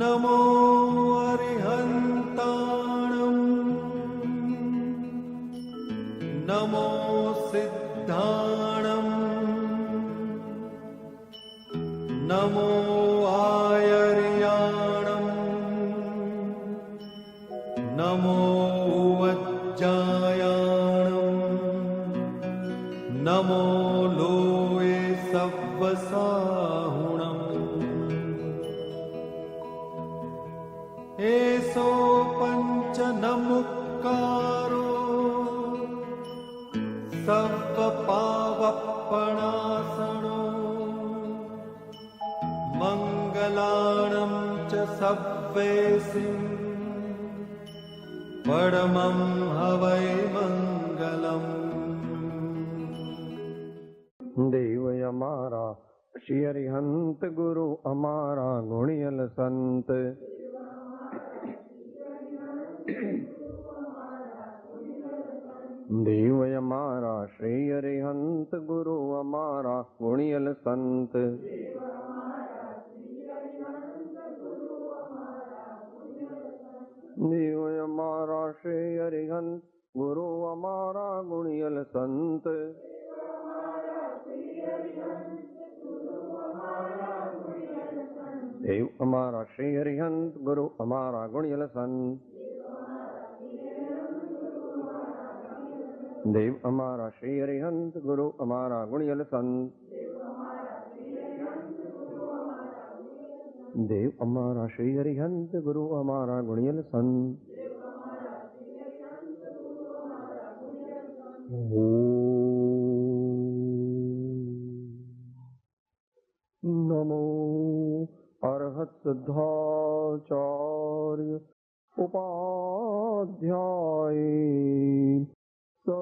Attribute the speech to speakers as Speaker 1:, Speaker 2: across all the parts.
Speaker 1: નમો અરિહંતાણં નમો સિદ્ધાણં નમો આયર્યાણં નમો વજ્જાયાણં નમો લોએ સવ્વસાહુણં એસો પંચ નમુક્કારો સર્વ પાવપણાસણો મંગલાણં ચ સવ્વેસિં પરમં હવૈ મંગલમ.
Speaker 2: દેવ અમારા શ્રી હરિહંત ગુરુ અમારા ગુણિયલ સંત. દેવ અમારા શ્રી હરિહંત ગુરુ અમારા ગુણિયલ સંત. દેવ અમારા શ્રી હરિહંત ગુરુ અમારા ગુણિયલ સંત. દેવ અમારા શ્રી હરિહંત ગુરુ અમારા ગુણિયલ સંત. દેવ અમારા શ્રી હરિહંત ગુરુ અમારા ગુણિયલ સંત. દેવ અમારા શ્રી હરિહંત ગુરુ અમારા ગુણિયલ સંત. નમો અર્હત સિદ્ધાચાર્ય ઉપાધ્યાય સર્વ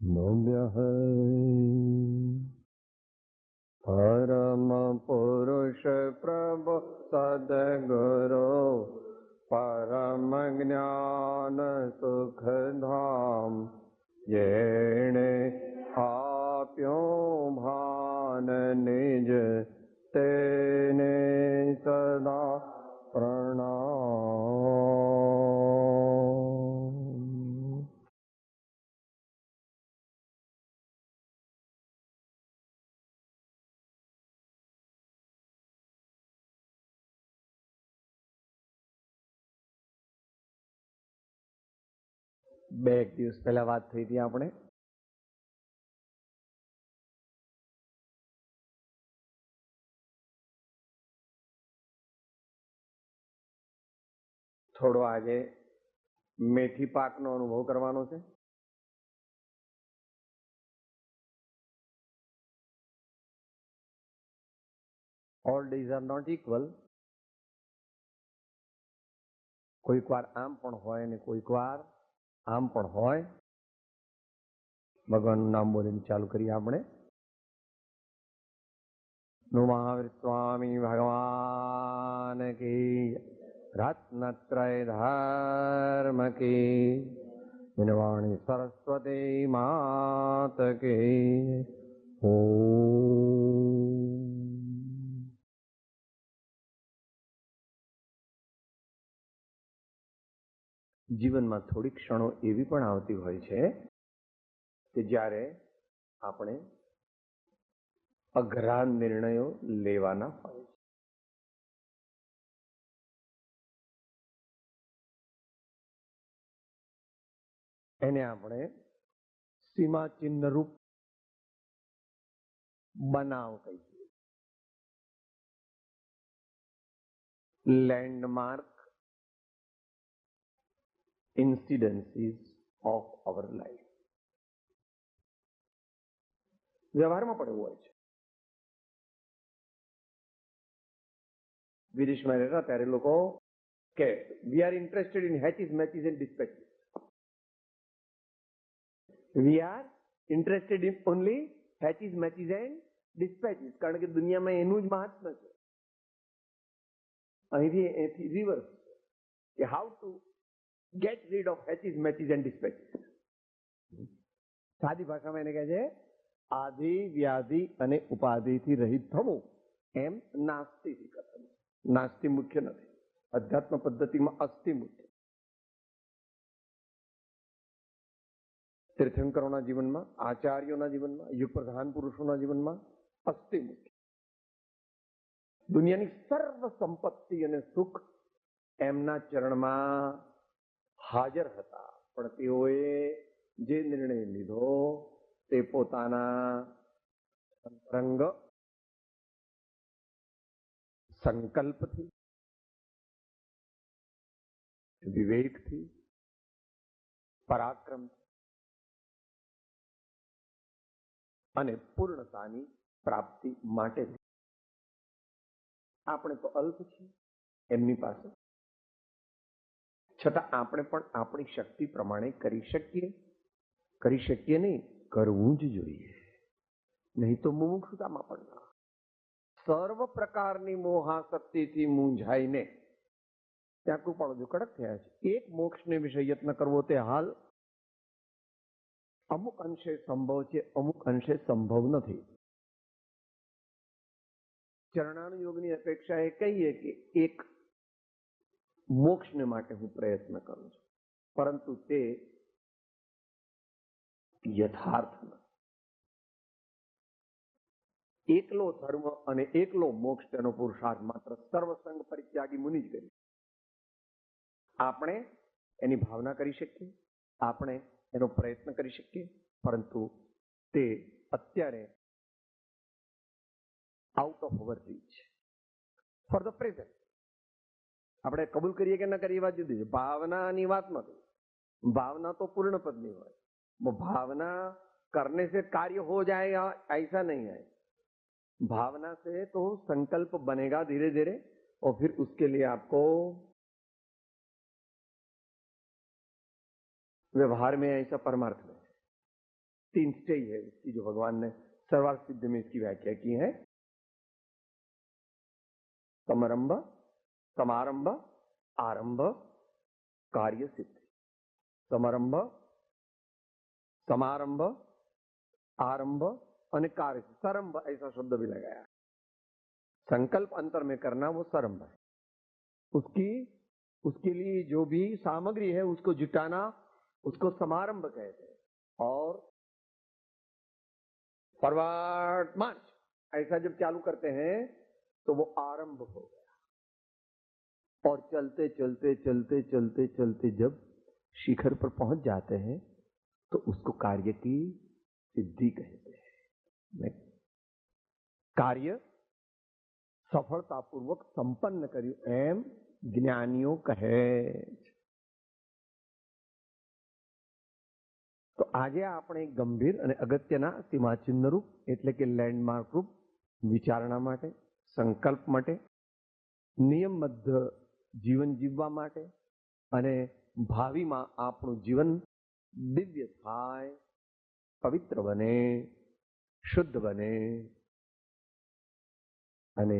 Speaker 2: નમ્યઃ પરમ પુરુષ પ્રભુ સદગુરુ પરમ જ્ઞાન સુખધામ જેણે આપ્યો ભાન નિજ તેને સદા પ્રણામ. બે એક દિવસ પહેલા વાત થઈ હતી આપણે થોડો આજે મેથી પાકનો અનુભવ કરવાનો છે. All days are not equal. કોઈક વાર આમ પણ હોય અને કોઈક વાર આમ પણ હોય. ભગવાનનું નામ બોલીને ચાલુ કરીએ આપણે. મહાવીર સ્વામી ભગવાન કી, રત્નત્રય ધર્મ કી, વિનવાણી સરસ્વતી માત કી. જીવનમાં થોડી ક્ષણો એવી પણ આવતી હોય છે કે જ્યારે આપણે અઘરા નિર્ણયો લેવાના હોય છે. એને આપણે સીમાચિહ્ન રૂપ બનાવ કહીએ. Landmark incidences of our life. વ્યવહારમાં પણ એવું હોય છે. વિદેશમાં રહેતા ત્યારે લોકો કે we are interested in hatches matches and dispatches. We are interested in only hatches matches and dispatches. કારણ કે દુનિયામાં એનું જ મહાત્મ્ય છે. અહીંથી રિવર્સ કે how to get rid of hatches, matches and dispatches. સાદી ભાષામાં એને કહે છે આદિ વ્યાધિ અને ઉપાધિથી રહિત થવું એમ નાસ્તિથી કથન. નાસ્તિ મુખ્ય નથી, અધ્યાત્મ પદ્ધતિમાં અસ્થિ મુખ્ય. તીર્થંકરોના જીવનમાં, આચાર્યોના જીવનમાં, યુગ પ્રધાન પુરુષોના જીવનમાં અસ્થિ મુખ્ય. દુનિયાની સર્વ સંપત્તિ અને સુખ એમના ચરણમાં હાજર હતા, પણ તેઓએ જે નિર્ણય લીધો તે પોતાના અંતરંગ સંકલ્પથી, વિવેકથી, પરાક્રમથી અને પૂર્ણતાની પ્રાપ્તિ માટે. આપણે તો અલ્પ છીએ એમની પાસે, છતાં આપણે પણ આપણી શક્તિ પ્રમાણે કરી શકીએ નહીં, કરવું જ જોઈએ, નહીં તો મુમુક્ષુતામાં પણ. સર્વ પ્રકારની મોહાસક્તિથી મૂંઝાઈને ત્યાં કૃપાળુ જો કડક થયા છે. એક મોક્ષને વિશે યત્ન કરવો તે હાલ અમુક અંશે સંભવ છે, અમુક અંશે સંભવ નથી. ચરણાનુયોગની અપેક્ષા એ કહીએ કે એક મોક્ષને માટે હું પ્રયત્ન કરું છું, પરંતુ તે યથાર્થ નથી. એકલો ધર્મ અને એકલો મોક્ષ તેનો પુરુષાર્થ માત્ર સર્વસંગ પરિત્યાગી મુનિ જ કરી. આપણે એની ભાવના કરી શકીએ, આપણે એનો પ્રયત્ન કરી શકીએ, પરંતુ તે અત્યારે out of our reach for the present. આપણે કબૂલ કરીએ કે ન કરીએ વાત જુદી છે. ભાવનાની વાત નથી. भावना तो पूर्ण पद नहीं है, वो भावना करने से कार्य हो जाएगा ऐसा नहीं है. भावना से तो संकल्प बनेगा धीरे धीरे, और फिर उसके लिए आपको व्यवहार में ऐसा परमार्थ में 3 स्टेज है उसकी, जो भगवान ने सर्वार्थ सिद्ध में इसकी व्याख्या की है. समरंभ, समारंभ, आरंभ, कार्य सिद्धि. समारंभ, समारंभ, आरंभ और कार्य. सरंभ ऐसा शब्द भी लगाया. संकल्प अंतर में करना वो सरंभ है. उसके लिए जो भी सामग्री है उसको जुटाना, उसको समारंभ कहते हैं. और फॉरवर्ड मार्च ऐसा जब चालू करते हैं तो वो आरंभ हो गया. और चलते चलते चलते चलते चलते जब शिखर पर पहुंच जाते हैं तो उसको कार्य की सिद्धि कहते हैं. कार्य सफलतापूर्वक संपन्न કર્યું એમ જ્ઞાનીઓ કહે. તો આજે આપણે ગંભીર અને અગત્યના સીમાચિહ્ન રૂપ એટલે કે લેન્ડમાર્ક રૂપ વિચારણા માટે, સંકલ્પ માટે, નિયમબદ્ધ જીવન જીવવા માટે અને ભાવિમાં આપણું જીવન દિવ્ય થાય, પવિત્ર બને, શુદ્ધ બને અને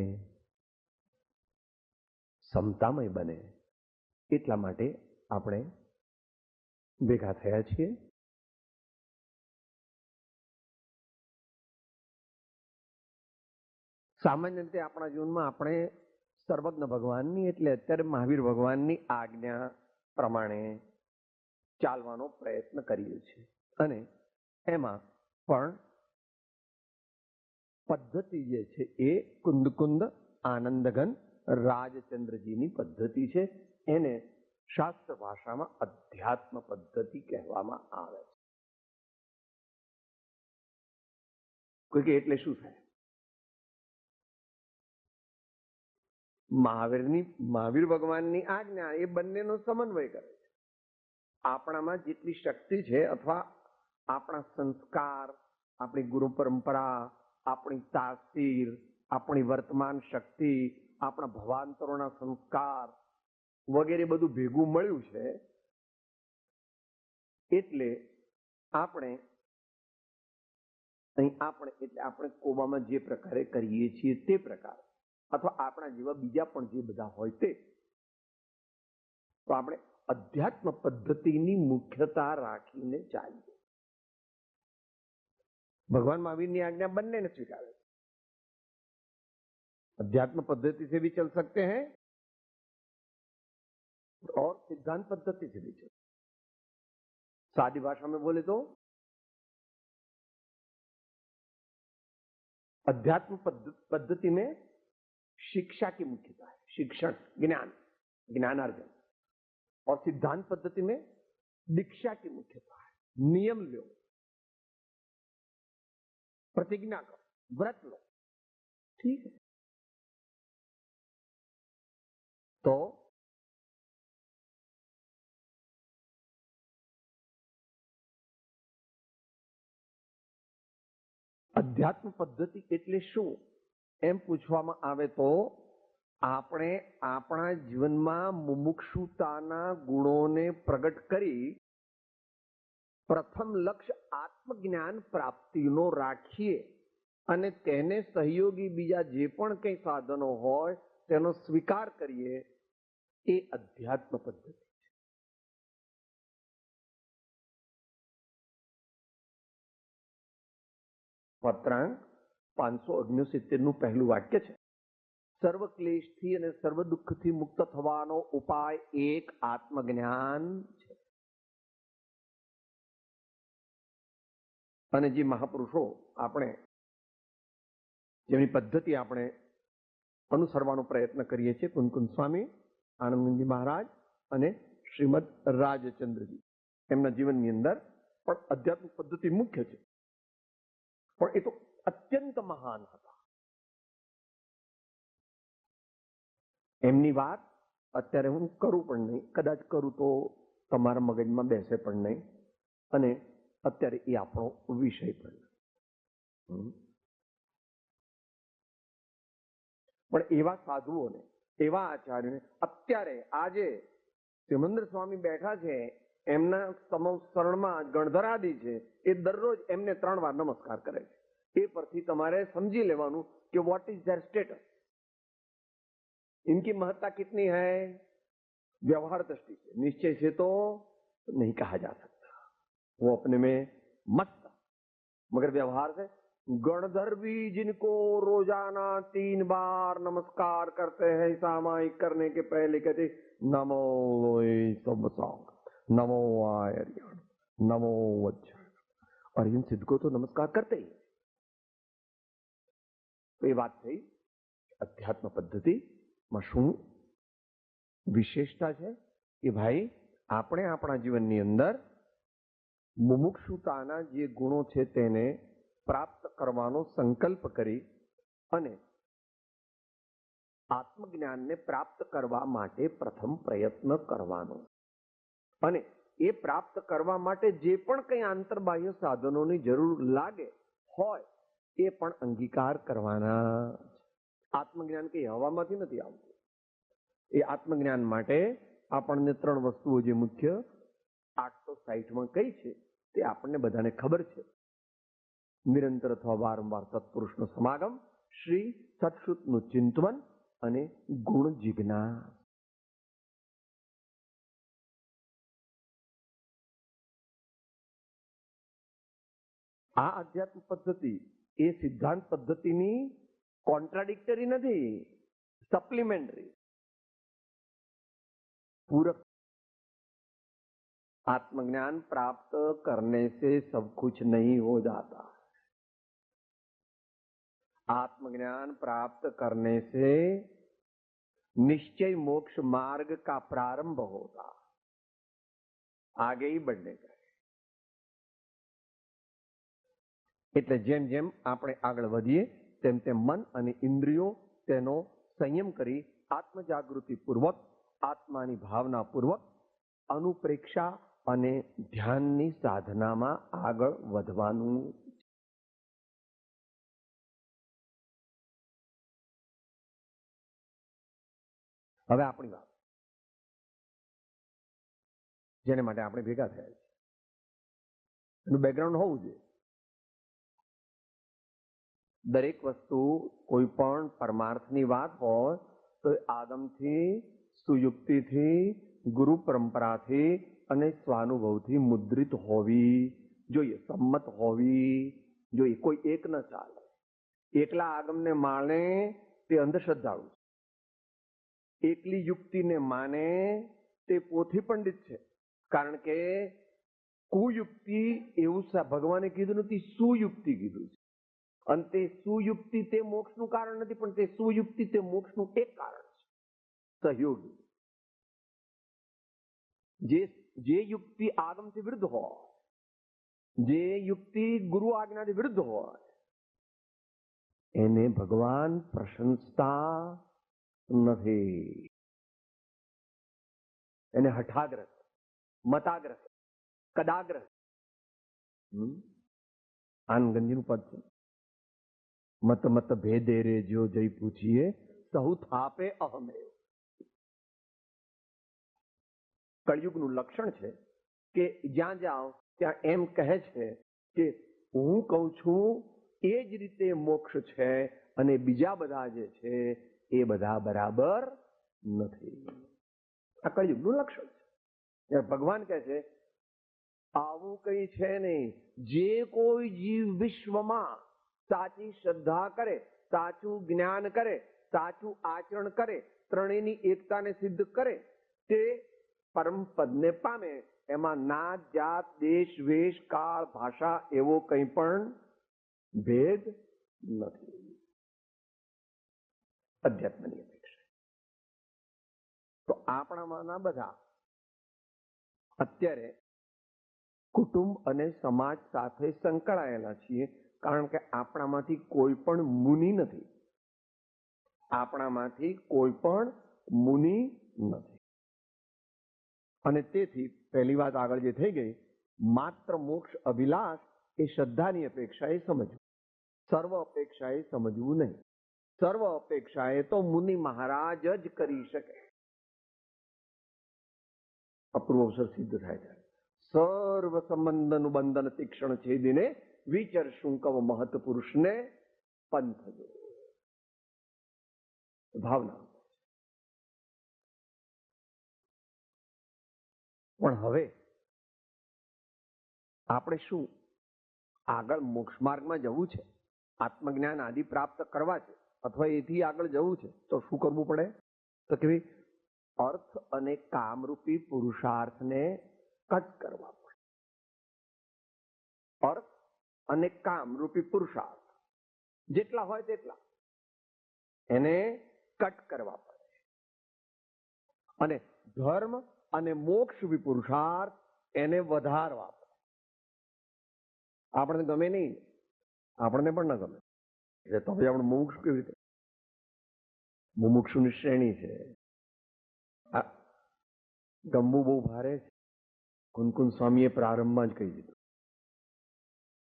Speaker 2: સમતામય બને, એટલા માટે આપણે ભેગા થયા છીએ. સામાન્ય રીતે આપણા જીવનમાં આપણે સર્વજ્ઞ ભગવાનની એટલે અત્યારે મહાવીર ભગવાનની આજ્ઞા પ્રમાણે ચાલવાનો પ્રયત્ન કરીએ છીએ. અને એમાં પણ પદ્ધતિ જે છે એ કુંદ આનંદઘન રાજચંદ્રજીની પદ્ધતિ છે. એને શાસ્ત્ર ભાષામાં અધ્યાત્મ પદ્ધતિ કહેવામાં આવે છે. કોઈ કે એટલે શું થાય? મહાવીર ભગવાનની આજ્ઞા એ બંનેનો સમન્વય કરે છે. આપણામાં જેટલી શક્તિ છે અથવા આપણા સંસ્કાર, આપણી ગુરુ પરંપરા, આપણી તાસીર, આપણી વર્તમાન શક્તિ, આપણા ભવાંતરોના સંસ્કાર વગેરે બધું ભેગું મળ્યું છે. એટલે આપણે કોબામાં જે પ્રકારે કરીએ છીએ તે પ્રકાર, અથવા આપણા જેવા બીજા પણ જે બધા હોય તે, તો આપણે અધ્યાત્મ પદ્ધતિની મુખ્યતા રાખીને ચાલીએ. भगवान महावीर की आज्ञा बनने ने स्वीकारे। अध्यात्म पद्धति से भी चल सकते हैं और सिद्धांत पद्धति से भी चल। सादी भाषा में बोले तो अध्यात्म पद्धति में शिक्षा की मुख्यता है, शिक्षण, ज्ञान, ज्ञानार्जन, और सिद्धांत पद्धति में दीक्षा की मुख्यता है, नियम लो, प्रतिज्ञा करो, व्रत लो, ठीक है। तो अध्यात्म पद्धति એટલે શું એમ પૂછવામાં આવે તો આપણે આપણા જીવનમાં મુમુક્ષુતાના ગુણોને પ્રગટ કરી પ્રથમ લક્ષ્ય આત્મજ્ઞાન પ્રાપ્તિનો રાખીએ અને તેને સહયોગી બીજા જે પણ કંઈ સાધનો હોય તેનો સ્વીકાર કરીએ, એ અધ્યાત્મ પદ્ધતિ છે. પત્રાંક 569 નું પહેલું વાક્ય છે, સર્વ ક્લેશથી અને સર્વ દુઃખથી મુક્ત થવાનો ઉપાય એક આત્મજ્ઞાન છે. અને જે મહાપુરુષો આપણે જેમની પદ્ધતિ આપણે અનુસરવાનો પ્રયત્ન કરીએ છીએ, કુંકુમ સ્વામી, આનંદજી મહારાજ અને શ્રીમદ રાજચંદ્રજી, એમના જીવનની અંદર પણ આધ્યાત્મિક પદ્ધતિ મુખ્ય છે. પણ એ તો અત્યંત મહાન હતા. એમની વાત અત્યારે હું કરું પણ નહીં, કદાચ કરું તો તમારા મગજમાં બેસે પણ નહીં, અને અત્યારે એ આપણો વિષય પણ નહીં. પણ એવા સાધુઓને, એવા આચાર્યોને અત્યારે આજે સિમંદર સ્વામી બેઠા છે, એમના શરણમાં ગણધરાદી છે, એ દરરોજ એમને 3 વાર નમસ્કાર કરે છે. એ પરથી તમારે સમજી લેવાનું कि व्हाट इज देयर स्टेटस, इनकी महत्ता कितनी है. व्यवहार दृष्टि से, निश्चय से तो नहीं कहा जा सकता, वो अपने में मस्त, मगर व्यवहार से गणधर भी जिनको रोजाना 3 बार नमस्कार करते हैं, सामायिक करने के पहले कहते नमो सबसांग, नमो आर्यण, नमो वज्र, और इन सिद्ध को तो नमस्कार करते ही. तो ये बात थी अध्यात्म पद्धति में शू विशेषता है कि भाई આપણે આપણા જીવનની અંદર મુમુક્ષુતાના જે ગુણો છે તેને પ્રાપ્ત કરવાનો સંકલ્પ કરી અને આત્મજ્ઞાનને પ્રાપ્ત કરવા માટે પ્રથમ પ્રયત્ન કરવાનો, અને એ પ્રાપ્ત કરવા માટે જે પણ કંઈ આંતરબાહ્ય સાધનોની જરૂર લાગે હોય એ પણ અંગીકાર કરવાના. આત્મજ્ઞાન કઈ હવામાંથી નથી આવતું. એ આત્મજ્ઞાન માટે આપણને 3 વસ્તુઓ જે મુખ્ય 860 માં કઈ છે તે આપણને બધાને ખબર છે. નિરંતર અથવા વારંવાર સત્પુરુષનો સમાગમ, શ્રી સત્સુતનું ચિંતન અને ગુણ જિજ્ઞાસ. આ આધ્યાત્મ પદ્ધતિ એ સિદ્ધાંત પદ્ધતિની કોન્ટ્રાડિક્ટરી નથી, सप्लीमेंट्री, पूरक. आत्मज्ञान प्राप्त करने से सब कुछ नहीं हो जाता. आत्मज्ञान प्राप्त करने से निश्चय मोक्ष मार्ग का प्रारंभ होता, आगे ही बढ़ने का. એટલે જેમ જેમ આપણે આગળ વધીએ તેમ તેમ મન અને ઇન્દ્રિયો તેનો સંયમ કરી આત્મજાગૃતિ પૂર્વક, આત્માની ભાવના પૂર્વક અનુપ્રેક્ષા અને ધ્યાનની સાધનામાં આગળ વધવાનું. હવે આપણી વાત, જેને માટે આપણે ભેગા થયા છે, એનું બેકગ્રાઉન્ડ હોવું જોઈએ. દરેક વસ્તુ કોઈ પણ પરમાર્થની વાત હોય તો આદમથી, સુયુક્તિથી, ગુરુ પરંપરાથી અને સ્વાનુભવથી મુદ્રિત હોવી જોઈએ, સંમત હોવી જો કોઈ એક ન ચાલે. એકલા આગમને માણે તે અંધશ્રદ્ધાળુ છે. એકલી યુક્તિને માને તે પોથી પંડિત છે. કારણ કે કુયુક્તિ એવું ભગવાને કીધું નથી, સુયુક્તિ કીધું છે. અને તે સુયુક્તિ તે મોક્ષનું કારણ નથી, પણ તે સુયુક્તિ તે મોક્ષનું એક કારણ છે, સહયોગી. જે યુક્તિ આગમથી વિરુદ્ધ હોય, જે યુક્તિ ગુરુ આજ્ઞાથી વિરુદ્ધ હોય, એને ભગવાન પ્રશંસતા નથી. એને હઠાગ્રહ, મતાગ્રહ, કદાગ્રહ. આનંદગંજીનું પદ છે. મત મત ભેદે રે જો જય પૂછીએ, સહુ થાપે અહમે. કળિયુગનું લક્ષણ છે કે જ્યાં જાઓ ત્યાં એમ કહે છે કે હું કહું છું એ જ રીતે મોક્ષ છે અને બીજા બધા જે છે એ બધા બરાબર નથી. આ કળિયુગનું લક્ષણ છે. ભગવાન કહે છે આવું કઈ છે નહીં. જે કોઈ જીવ વિશ્વમાં સાચી શ્રદ્ધા કરે, સાચું જ્ઞાન કરે, સાચું આચરણ કરે, ત્રણેયની એકતાને સિદ્ધ કરે, તે પરમ પદને પામે. એમાં નાત, જાત, દેશ, વેશ, કાળ, ભાષા એવો કંઈ પણ ભેદ નથી. અધ્યાત્મની અપેક્ષા. તો આપણામાંના બધા અત્યારે કુટુંબ અને સમાજ સાથે સંકળાયેલા છીએ, કારણ કે આપણામાંથી કોઈ પણ મુનિ નથી. આપણામાંથી કોઈ પણ મુનિ નથી. અને તેથી પહેલી વાત આગળ જે થઈ ગઈ, માત્ર મોક્ષ અભિલાષ એ શ્રદ્ધાની અપેક્ષાએ સમજવું, સર્વ અપેક્ષાએ સમજવું નહીં. સર્વ અપેક્ષાએ તો મુનિ મહારાજ જ કરી શકે. અપૂર્વ અવસર સિદ્ધ થાય છે. સર્વ સંબંધનું બંધન તીક્ષણ છેદીને વિચરશું કવ મહત પુરુષને પંથ જો. ભાવના. પણ હવે આપણે શું આગળ મોક્ષ માર્ગમાં જવું છે, આત્મજ્ઞાન આદિ પ્રાપ્ત કરવા છે, અથવા એથી આગળ જવું છે, તો શું કરવું પડે? તો કે અર્થ અને કામરૂપી પુરુષાર્થને કટ કરવા પડે. અર્થ અને કામરૂપી પુરુષાર્થ જેટલા હોય તેટલા એને કટ કરવા પડે. અને ધર્મ અને મોક્ષ પુરુષાર્થ એને વધારવા પડે. આપણને ગમે નહીં, આપણને પણ ન ગમે. એટલે તો આપણે મુમુક્ષુ કેવી રીતે? મુમુક્ષુની શ્રેણી છે. ગમવું બહુ ભારે છે. કુનકુન સ્વામીએ પ્રારંભમાં જ કહી દીધું.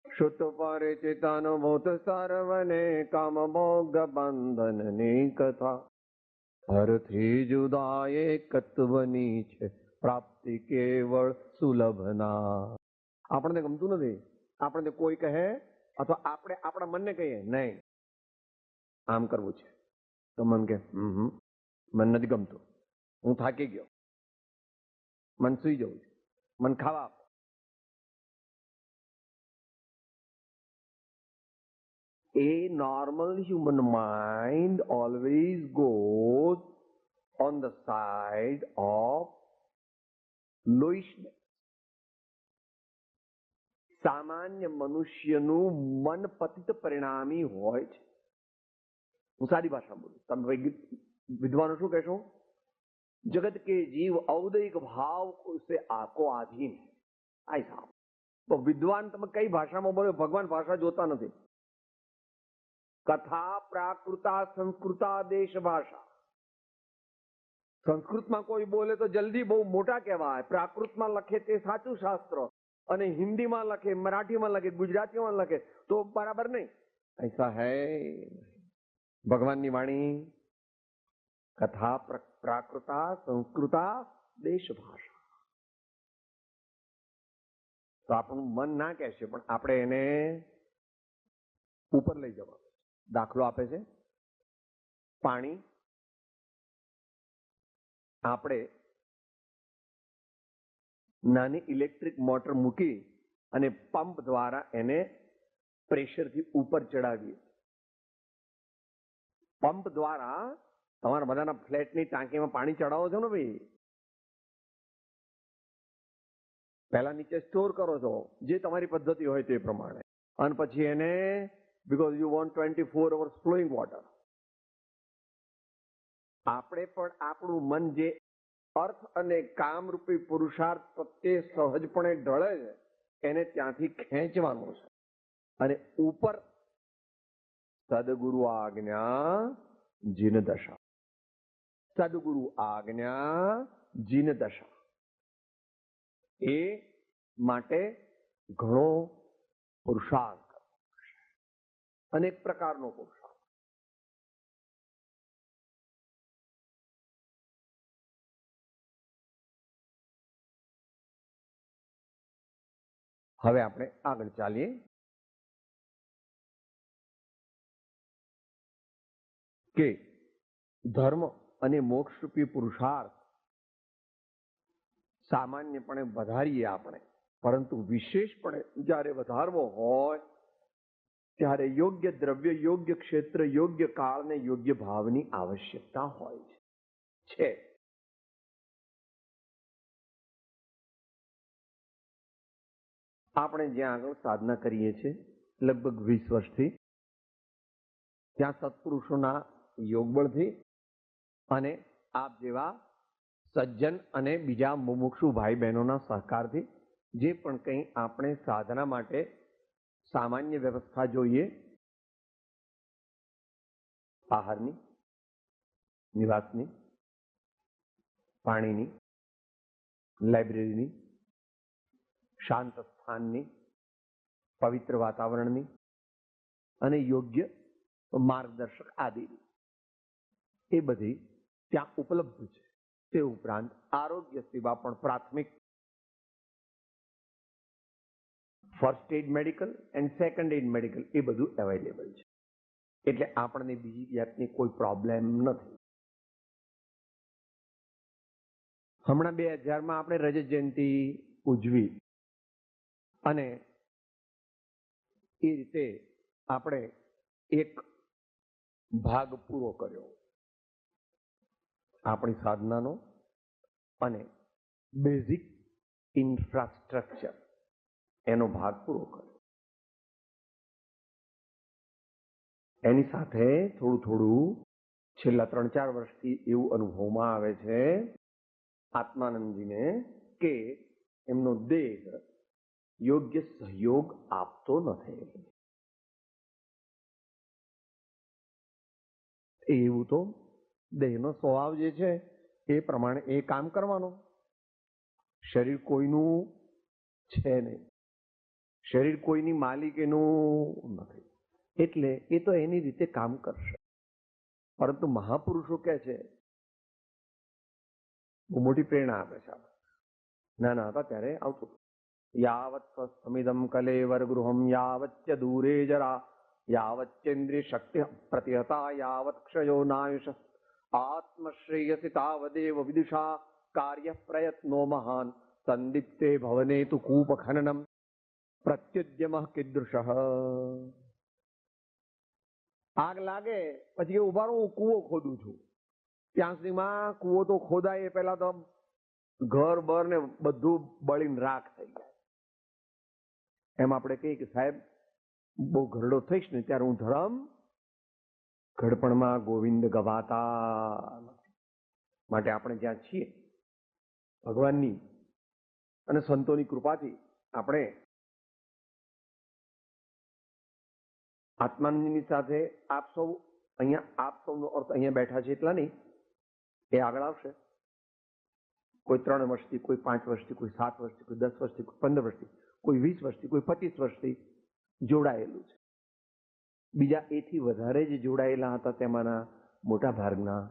Speaker 2: શુદ્ધ પારે ચેતાનો મોત સારવને કામ મોગ બંધનની કથા હરથી જુદા એકત્વની છે પ્રાપ્તિ કેવળ સુલભના. આપણને ગમતું નથી. આપણને કોઈ કહે અથવા આપણે આપણા મનને કહીએ નહીં આમ કરવું છે, તો મન કે મન નથી ગમતું, હું થાકી ગયો, મન સુઈ જવું છે, મન ખાવા આપો. A normal human mind always goes on the side of lowishness. સામાન્ય મનુષ્યનું મન પતિત પરિણામી હોય છે. હું સારી ભાષા બોલું, તમે વિદ્વાનો શું કહેશો? जगत के जीव औदयिक भाव से आको आधीन है. साहब तो विद्वान તમે કઈ ભાષામાં બોલો, ભગવાન ભાષા જોતા નથી. કથા પ્રાકૃતા સંસ્કૃતા દેશ ભાષા. સંસ્કૃતમાં કોઈ બોલે તો જલ્દી બહુ મોટા કહેવાય, પ્રાકૃતમાં લખે તે સાચું શાસ્ત્ર, અને હિન્દીમાં લખે, મરાઠીમાં લખે, ગુજરાતીમાં લખે તો બરાબર નહીં. ऐसा है. ભગવાનની વાણી કથા પ્રાકૃતા સંસ્કૃતા દેશ ભાષા. તો આપણું મન ના કહેશે, પણ આપણે એને ઉપર લઈ જવાનું. દાખલો આપે છે પાણી. આપણે નાની ઇલેક્ટ્રિક મોટર મૂકી અને પંપ દ્વારા એને પ્રેશરથી ઉપર ચડાવીએ. પંપ દ્વારા તમારા બધાના ફ્લેટની ટાંકીમાં પાણી ચડાવો છો ને ભાઈ, પહેલા નીચે સ્ટોર કરો છો જે તમારી પદ્ધતિ હોય તે પ્રમાણે, અને પછી એને because you want 24 hours flowing water. આપણે પણ આપણું મન જે અર્થ અને કામરૂપી પુરુષાર્થ પ્રત્યે સહજપણે ઢળે છે એને ત્યાંથી ખેંચવાનું છે, અને ઉપર સદગુરુ આજ્ઞા જીન દશા, સદગુરુ આજ્ઞા જીન દશા. એ માટે ઘણો પુરુષાર્થ કરવો પડશે, અનેક પ્રકારનો પુરુષાર્થ. હવે આપણે આગળ ચાલીએ. કે ધર્મ અને મોક્ષરૂપી પુરુષાર્થ સામાન્યપણે વધારીએ આપણે, પરંતુ વિશેષપણે જ્યારે વધારવો હોય ત્યારે યોગ્ય દ્રવ્ય, યોગ્ય ક્ષેત્ર, યોગ્ય કાળ ને યોગ્ય ભાવની આવશ્યકતા હોય છે. આપણે જ્યાં આગળ સાધના કરીએ છીએ લગભગ 20 વર્ષથી, ત્યાં સત્પુરુષોના યોગબળથી અને આપ જેવા સજ્જન અને બીજા મુમુક્ષુ ભાઈ બહેનોના સહકારથી જે પણ કંઈ આપણે સાધના માટે સામાન્ય વ્યવસ્થા જોઈએ, આહારની, નિવાસની, પાણીની, લાઇબ્રેરીની, શાંત સ્થાનની, પવિત્ર વાતાવરણની અને યોગ્ય માર્ગદર્શક આદિની, એ બધી ત્યાં ઉપલબ્ધ છે. તે ઉપરાંત આરોગ્ય સેવા પણ પ્રાથમિક, first aid medical and second aid medical એ બધું અવેલેબલ છે. એટલે આપણને બીજી જાતની કોઈ પ્રોબ્લેમ નથી. હમણાં 2000માં આપણે રજત જયંતિ ઉજવી અને એ રીતે આપણે એક ભાગ પૂરો કર્યો આપણી સાધનાનો, અને બેઝિક ઇન્ફ્રાસ્ટ્રક્ચર એનો ભાગ પૂરો કર્યો. એની સાથે થોડું થોડું છેલ્લા 3-4 વર્ષથી એવું અનુભવમાં આવે છે આત્માનંદજીને કે એમનો દેહ યોગ્ય સહયોગ આપતો નથી. એવું તો દેહનો સ્વભાવ જે છે એ પ્રમાણે એ કામ કરવાનો. શરીર કોઈનું છે નહીં, શરીર કોઈની માલિકીનું નથી, એટલે એ તો એની રીતે કામ કરશે. પરંતુ મહાપુરુષો કહે છે, બહુ મોટી પ્રેરણા આપે છે. નાના હતા ત્યારે આવતું, યાવત સ્વસ્થમિદમ કલેવર ગૃહમ યાવચ્ચ દૂરે જરા યાવચ્ચેન્દ્રિય શક્તિ પ્રતિહતા યાવત ક્ષયો નાયુષ આત્મશ્રેયસી તાવદેવ વિદુષા કાર્ય પ્રયત્નો મહાન સંદીપ્તે ભવને તુ કૂપ ખનનમ પ્રત્યુદ્યમ કીદૃશ. આગ લાગે પછી ઉભા રહું, કૂવો ખોદું છું. ત્યાં સુધીમાં કૂવો તો ખોદાય એ પહેલા તો ઘર બર ને બધું બળીને રાખ થઈ જાય. એમ આપણે કહીએ કે સાહેબ બહુ ઘરડો થઈશ ને ત્યારે હું ધરમ ઘડપણમાં ગોવિંદ ગવાતા નથી. માટે આપણે જ્યાં છીએ ભગવાનની અને સંતોની કૃપાથી આપણે આત્માનંદની સાથે આપ સૌ અહીંયા, આપ સૌનો અર્થ અહીંયા બેઠા છે એટલા નહીં, એ આગળ આવશે. કોઈ 3 વર્ષથી, કોઈ 5 વર્ષથી, કોઈ 7 વર્ષથી, કોઈ 10 વર્ષથી, કોઈ 15 વર્ષથી, કોઈ 20 વર્ષથી, કોઈ 25 વર્ષથી જોડાયેલું છે. બીજા એથી વધારે જ જોડાયેલા હતા તેમાંના મોટા ભાગના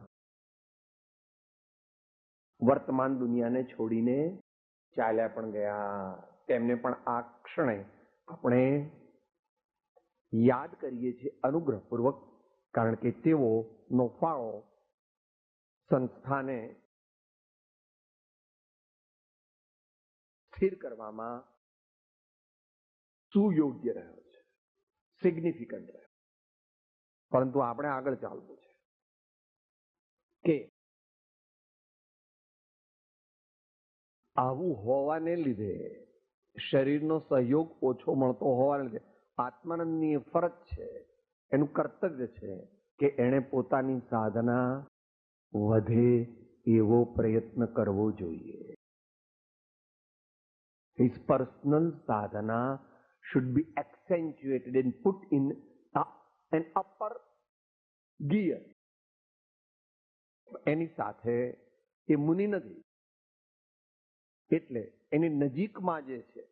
Speaker 2: વર્તમાન દુનિયાને છોડીને ચાલ્યા પણ ગયા. તેમને પણ આ ક્ષણે આપણે યાદ કરીએ છીએ અનુગ્રહપૂર્વક, કારણ કે તેઓનો ફાળો સંસ્થાને સ્થિર કરવામાં સુયોગ્ય રહ્યો છે. સિગ્નિફિકન્ટ રહે. પરંતુ આપણે આગળ ચાલવું છે કે આવું હોવાને લીધે, શરીરનો સહયોગ ઓછો મળતો હોવાને લીધે આત્માનંદની ફરજ છે, એનું કર્તવ્ય છે કે એણે પોતાની સાધના વધે એવો પ્રયત્ન કરવો જોઈએ. His personal sadhana should be accentuated and put in an upper gear. એની સાથે એ મુનિ નથી, એટલે એની નજીકમાં જે છે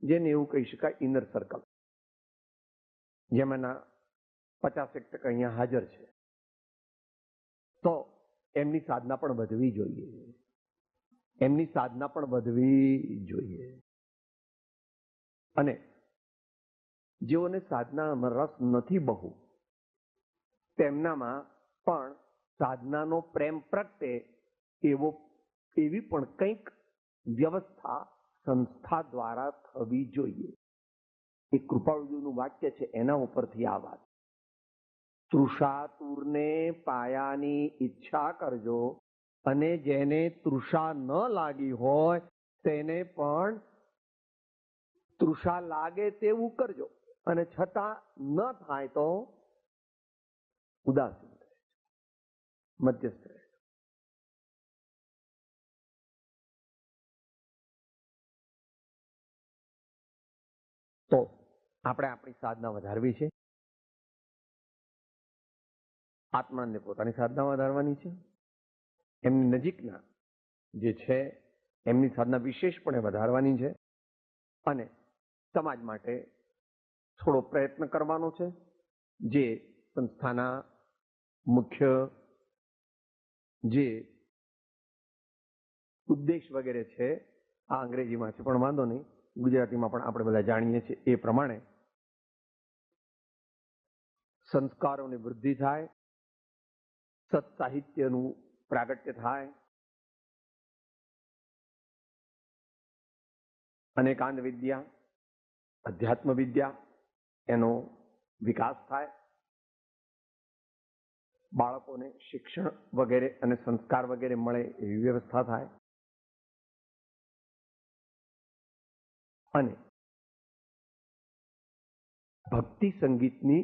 Speaker 2: જેને એવું કહી શકાય ઇનર સર્કલ, જેમાંના 50% અહીંયા હાજર છે, તો એમની સાધના પણ વધવી જોઈએ. એમની સાધના પણ વધવી જોઈએ. અને જેઓને સાધનામાં રસ નથી બહુ, તેમનામાં પણ સાધનાનો પ્રેમ પ્રગટે એવી પણ કંઈક વ્યવસ્થા સંસ્થા દ્વારા થવી જોઈએ. એ કૃપાળુજીનું વાક્ય છે, એના ઉપરથી આ વાત. તૃષાતુરને પાયાની ઈચ્છા કરજો, અને જેને તૃષા ન લાગી હોય તેને પણ તૃષા લાગે તેવું કરજો, અને છતાં ન થાય તો ઉદાસીન રહે, મધ્યસ્થ રહે. તો આપણે આપણી સાધના વધારવી છે. આત્માને પોતાની સાધના વધારવાની છે. એમની નજીકના જે છે એમની સાધના વિશેષપણે વધારવાની છે. અને સમાજ માટે થોડો પ્રયત્ન કરવાનો છે. જે સંસ્થાના મુખ્ય જે ઉદ્દેશ વગેરે છે, આ અંગ્રેજીમાં છે પણ વાંધો નહીં, ગુજરાતીમાં પણ આપણે બધા જાણીએ છીએ એ પ્રમાણે સંસ્કારોની વૃદ્ધિ થાય, સત્સાહિત્યનું પ્રાગટ્ય થાય, અનેકાંત વિદ્યા, અધ્યાત્મ વિદ્યા એનો વિકાસ થાય, બાળકોને શિક્ષણ વગેરે અને સંસ્કાર વગેરે મળે એવી વ્યવસ્થા થાય, અને ભક્તિ સંગીતની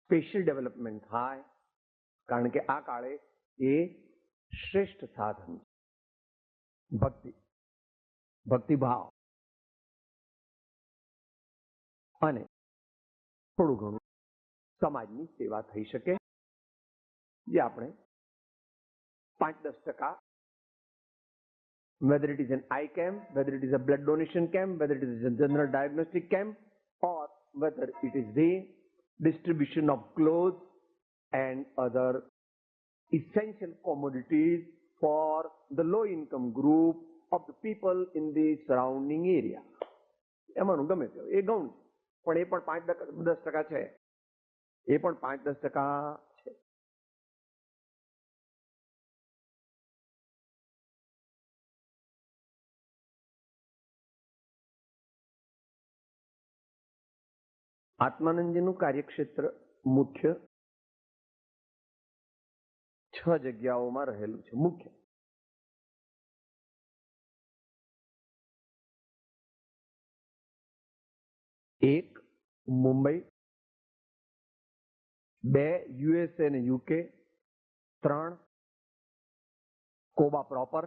Speaker 2: સ્પેશિયલ ડેવલપમેન્ટ થાય. કારણ કે આ કાળે એ શ્રેષ્ઠ સાધન છે. ભક્તિભાવ અને થોડું ઘણું સમાજની સેવા થઈ શકે, જે આપણે 5-10%, whether it is an eye camp, whether it is a blood donation camp, whether it is a general diagnostic camp, or whether it is the distribution of clothes and other essential commodities for the low income group of the people in the surrounding area. એમાંનું ગમે તે એ ગૌણ છે, પણ એ પણ 5-10% છે. એ પણ 5-10% છે. આત્માનંદજીનું કાર્યક્ષેત્ર મુખ્ય 6 જગ્યાઓમાં રહેલું છે. મુખ્ય એક મુંબઈ, 2 USA અને UK, 3 કોબા પ્રોપર,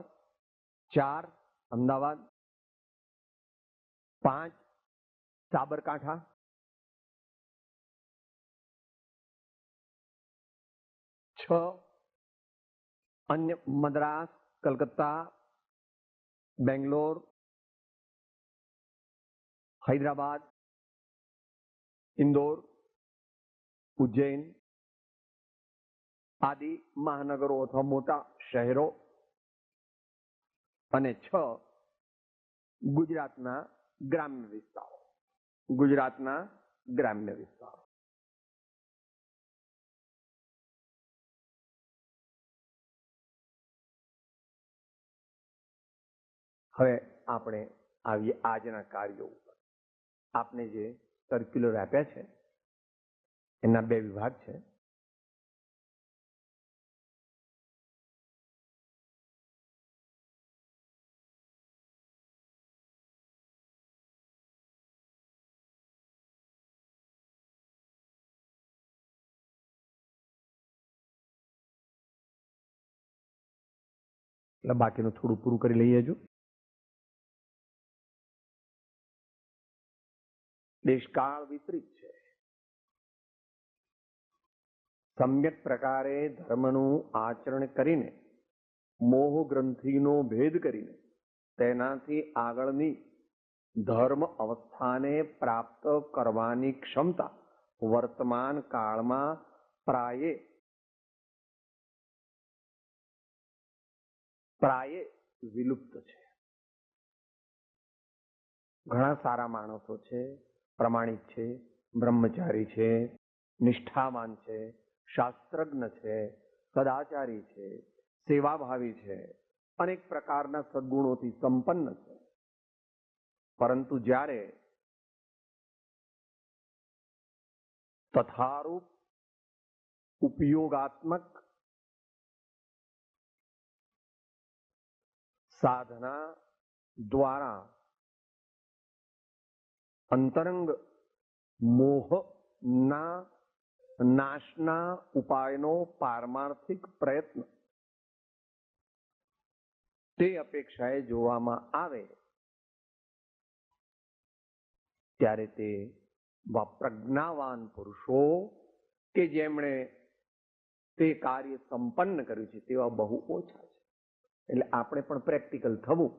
Speaker 2: 4 અમદાવાદ, 5 સાબરકાંઠા, 6 अन्य मद्रास, कलकत्ता, बेंगलोर, हैदराबाद, इंदौर, उज्जैन आदि महानगरों अथवा मोटा शहरों, અને 6 ગુજરાતના ગ્રામ્ય વિસ્તારો. ગુજરાતના ગ્રામ્ય વિસ્તારો. હવે આપણે આવીએ આજના કાર્યો ઉપર. આપને જે સર્ક્યુલર આપ્યા છે એના 2 વિભાગ છે. એટલે બાકીનું થોડું પૂરું કરી લઈએ. જો દેશકાળ વિપરીત છે. સમ્યક પ્રકારે ધર્મનું આચરણ કરીને, મોહ ગ્રંથિનો ભેદ કરીને તેનાથી આગળની ધર્મ અવસ્થાને પ્રાપ્ત કરવાની ક્ષમતા વર્તમાન કાળમાં પ્રાયે વિલુપ્ત છે. ઘણા સારા માણસો છે, પ્રમાણિક છે, બ્રહ્મચારી છે, નિષ્ઠાવાન છે, શાસ્ત્રજ્ઞ છે, સદાચારી છે, સેવાભાવી છે, અનેક પ્રકારના સદગુણોથી સંપન્ન છે. પરંતુ જ્યારે તથારૂપ ઉપયોગાત્મક સાધના દ્વારા અંતરંગ મોહના નાશના ઉપાયનો પારમાર્થિક પ્રયત્ન તે અપેક્ષાએ જોવામાં આવે ત્યારે તે પ્રજ્ઞાવાન પુરુષો કે જેમણે તે કાર્ય સંપન્ન કર્યું છે તેવા બહુ ઓછા છે. એટલે આપણે પણ પ્રેક્ટિકલ થવું.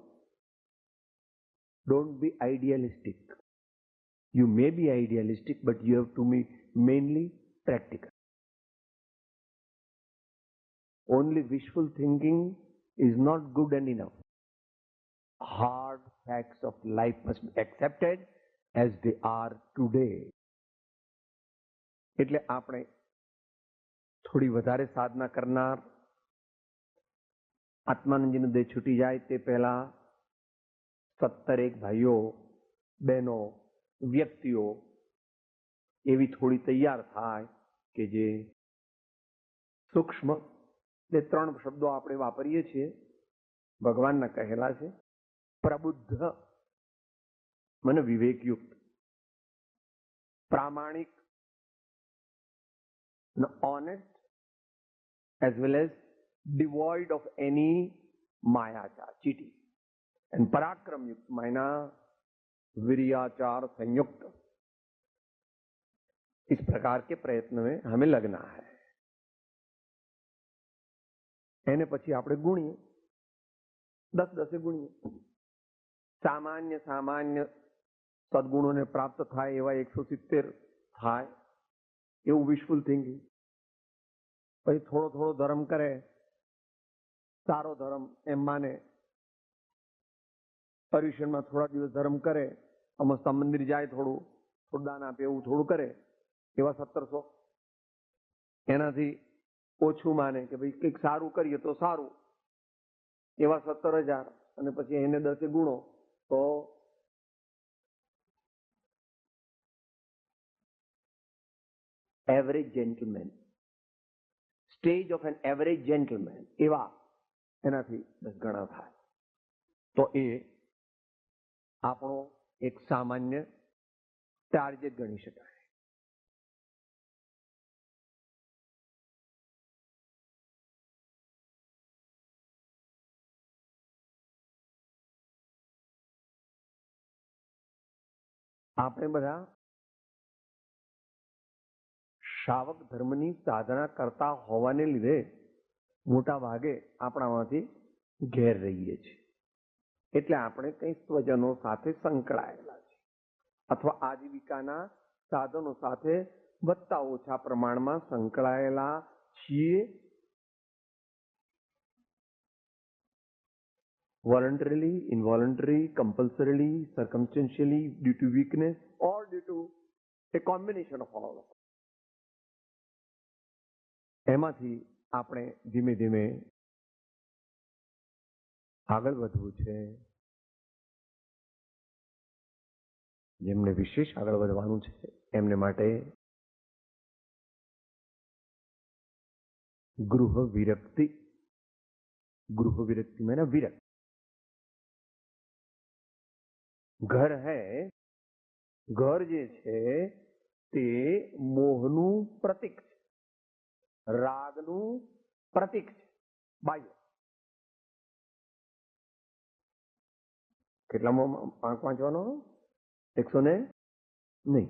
Speaker 2: Don't be idealistic. You may be idealistic, but you have to be mainly practical. Only wishful thinking is not good and enough. Hard facts of life must be accepted as they are today. એટલે આપણે થોડી વધારે સાધના કરનાર, આત્માનંદજીનું દેહ છૂટી જાય તે પહેલા 17 ભાઈઓ, બહેનો, વ્યક્તિઓ એવી થોડી તૈયાર થાય કે જે સૂક્ષ્મ, જે 3 શબ્દો આપણે વાપરીએ છીએ ભગવાનના કહેલા છે. પ્રબુદ્ધ મને વિવેકયુક્ત, પ્રામાણિક, honest as well as devoid of any मायाचार, cheating, and पराक्रम युक्त मायना वीर्याचार संयुक्त. इस प्रकार के प्रयत्न में हमें लगना है. એને પછી આપણે ગુણીએ, 10 ગુણીએ. સામાન્ય સદગુણોને પ્રાપ્ત થાય એવા 170 થાય એવું વિશફુલ થિંકિંગ. પછી થોડો ધર્મ કરે, સારો ધર્મ એમ માને, પર્યુષણમાં થોડા દિવસ ધર્મ કરે, અમસ્ત મંદિર જાય, થોડું દાન આપે, એવું થોડું કરે, એવા 1700. એનાથી ઓછું માને કે ભાઈ કંઈક સારું કરીએ તો સારું, એવા 17,000. અને પછી એને 10 ગુણો તો average gentleman, stage of an average gentleman, એવા એનાથી 10 ગણા થાય. તો એ આપણો એક સામાન્ય ટાર્ગેટ ગણી શકાય. આપણે બધા શ્રાવક ધર્મની સાધના કરતા હોવાને લીધે મોટા ભાગે આપણામાંથી ઘેર રહીએ છીએ. એટલે આપણે કંઈ સ્વજનો સાથે સંકળાયેલા છે અથવા આજીવિકાના સાધનો સાથે વધતા ઓછા પ્રમાણમાં સંકળાયેલા છીએ. voluntarily, involuntarily, compulsorily, circumstantially, due to weakness or due to a combination of all. એમાંથી આપણે ધીમે ધીમે આગળ વધવું છે. જેમને વિશેષ આગળ વધવાનું છે એમને માટે ગૃહ વિરક્તિ, ગૃહ વિરક્તિ મેં વિરક્ત, ઘર હૈ, ઘર જે છે તે મોહનું પ્રતીક છે, રાગનું પ્રતીક છે, બાહ્ય. કેટલામાં આંક વાંચવાનો? 100 ને નહીં,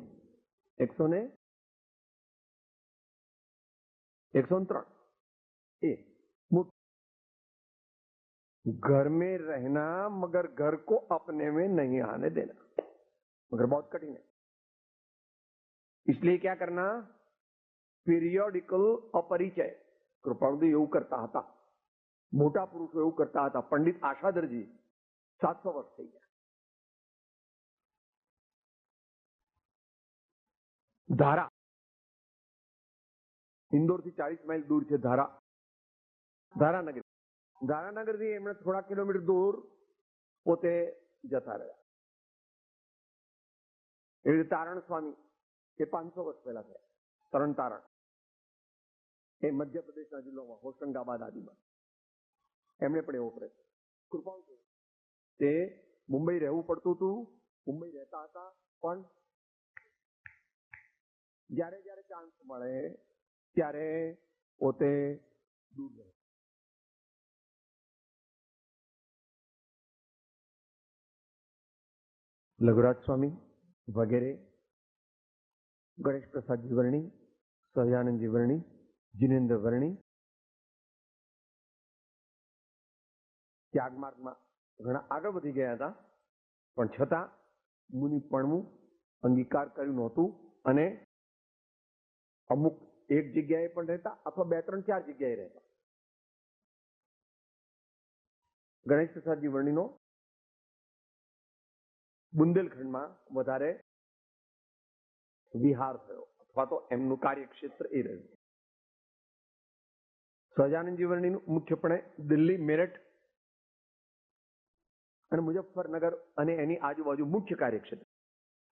Speaker 2: 103. ए घर में रहना मगर घर को अपने में नहीं आने देना, मगर बहुत कठिन है. इसलिए क्या करना? पीरियोडिकल अपरिचय. कृपाळुदेव એવું કરતા હતા, મોટા પુરુષો એવું કરતા હતા. પંડિત આશાધરજી 700 વર્ષ થઈ ગયા. ધારા, ઇન્દોરથી 40 માઇલ દૂર છે ધારા, ધારાનગર. ધારાનગરથી એમણે થોડા કિલોમીટર દૂર પોતે જતા રહ્યા. એ રીતે તારણ સ્વામી એ 500 વર્ષ પહેલા થયા. તરણ તારણ એ મધ્યપ્રદેશના જિલ્લામાં હોશંગાબાદ આદિમાં એમણે પણ એવો પ્રયત્ન. કૃપાળુદેવ તે મુંબઈ રહેવું પડતું હતું, મુંબઈ રહેતા હતા, પણ જ્યારે જ્યારે ચાન્સ મળે ત્યારે પોતે દૂર રહે. લઘુરાજ સ્વામી વગેરે, ગણેશ પ્રસાદજી વર્ણી, સહજાનંદજી વર્ણી, જીનેન્દ્ર વર્ણી ત્યાગ માર્ગમાં ઘણા આગળ વધી ગયા હતા, પણ છતાં મુનિપણનું અંગીકાર કર્યું નહોતું અને અમુક એક જગ્યાએ પણ રહેતા અથવા 2, 3, 4 જગ્યાએ રહેતા. ગણેશ પ્રસાદજી વર્ણીનો બુંદેલખંડમાં વધારે વિહાર થયો અથવા તો એમનું કાર્યક્ષેત્ર એ રહ્યું. સહજાનંદજી વર્ણીનું મુખ્યપણે દિલ્હી, મેરઠ અને મુઝફ્ફરનગર અને એની આજુબાજુ મુખ્ય કાર્યક્ષેત્ર.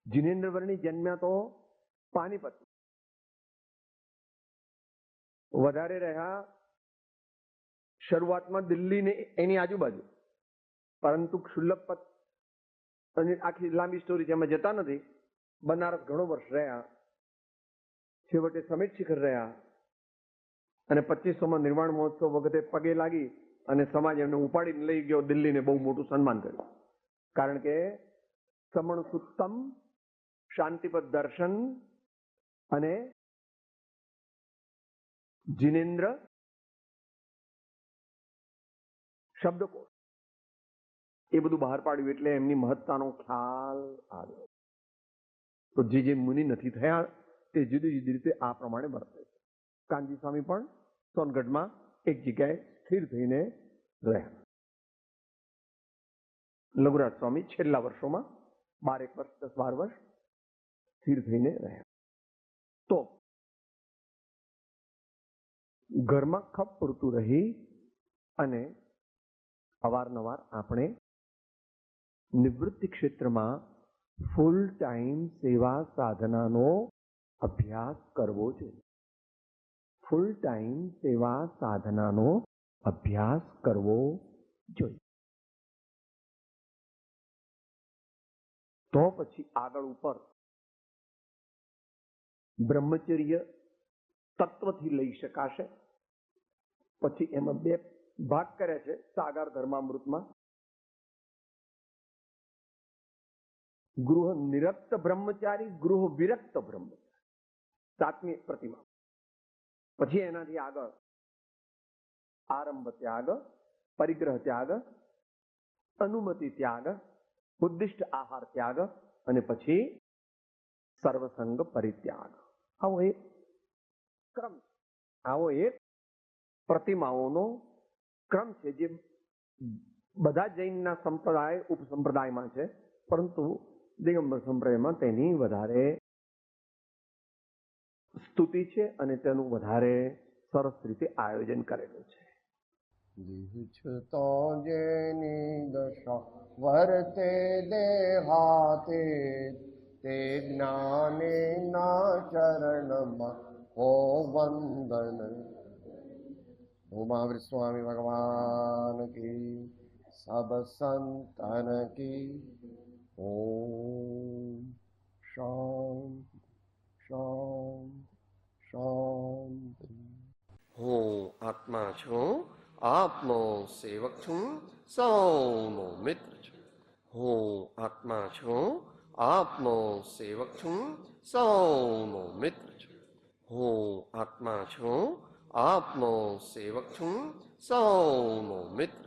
Speaker 2: જીનેન્દ્ર વર્ણી જન્મ્યા તો પાનીપત, વધારે રહ્યા શરૂઆતમાં દિલ્હી ને એની આજુબાજુ, પરંતુ ક્ષુલ્લકપત અને આખી લાંબી સ્ટોરી જેમાં જતા નથી. બનારસ ઘણો વર્ષ રહ્યા, છેવટે સમિત શિખર રહ્યા અને 2500માં નિર્વાણ મહોત્સવ વખતે પગે લાગી અને સમાજ એમને ઉપાડીને લઈ ગયો દિલ્હીને, બહુ મોટું સન્માન કર્યું. કારણ કે સમણ સુત્તમ, શાંતિપદ દર્શન અને જીનેન્દ્ર શબ્દકોશ એ બધું બહાર પાડ્યું એટલે એમની મહત્તાનો ખ્યાલ આવ્યો. તો જે મુનિ નથી થયા તે જુદી જુદી રીતે આ પ્રમાણે વર્તે છે. કાનજી સ્વામી પણ સોનગઢમાં એક જગ્યાએ સ્થિર થઈને રહ્યા. લઘુરાજ સ્વામી છેલ્લા વર્ષોમાં 12 વર્ષ, 10-12 વર્ષ સ્થિર થઈને રહ્યા. તો ઘરમાં ખપ પૂરતું રહી અને અવારનવાર આપણે નિવૃત્તિ ક્ષેત્રમાં ફૂલ ટાઈમ સેવા સાધનાનો અભ્યાસ કરવો જોઈએ. ફૂલ ટાઈમ સેવા સાધનાનો અભ્યાસ કરવો જોઈએ. તો પછી આગળ ઉપર બ્રહ્મચર્ય તત્વથી લઈ શકાશે. પછી એમાં 2 ભાગ કર્યા છે સાગર ધર્મામૃતમાં. ગૃહ નિરક્ત બ્રહ્મચારી, ગૃહ વિરક્ત બ્રહ્મચારી, 7મી પ્રતિમા. પછી એનાથી આગળ આરંભ ત્યાગ, પરિગ્રહ ત્યાગ, અનુમતિ ત્યાગ, ઉદ્દિષ્ટ આહાર ત્યાગ અને પછી સર્વસંગ પરિત્યાગ. આવો એક ક્રમ, આવો એક પ્રતિમાઓનો ક્રમ છે જે બધા જૈનના સંપ્રદાય ઉપસંપ્રદાયમાં છે, પરંતુ દિગંબર સંપ્રદાયમાં તેની વધારે સ્તુતિ છે અને તેનું વધારે સરસ રીતે આયોજન કરેલું છે.
Speaker 3: દીછતો જેની દશા વર્તે દેહાતે તે જ્ઞાનેના ચરણમાં હો વંદન. ઉમાવૃત સ્વામી ભગવાન કી, સબ સંતન કી. ઓમ શાંતિ શાંતિ શાંતિ. હું આત્મા છું, આપનો સેવક છું, સૌનો મિત્ર છું. હું આત્મા છું, આપનો સેવક છું, સૌનો મિત્ર છું. હું આત્મા છું, આપનો સેવક છું, સૌનો મિત્ર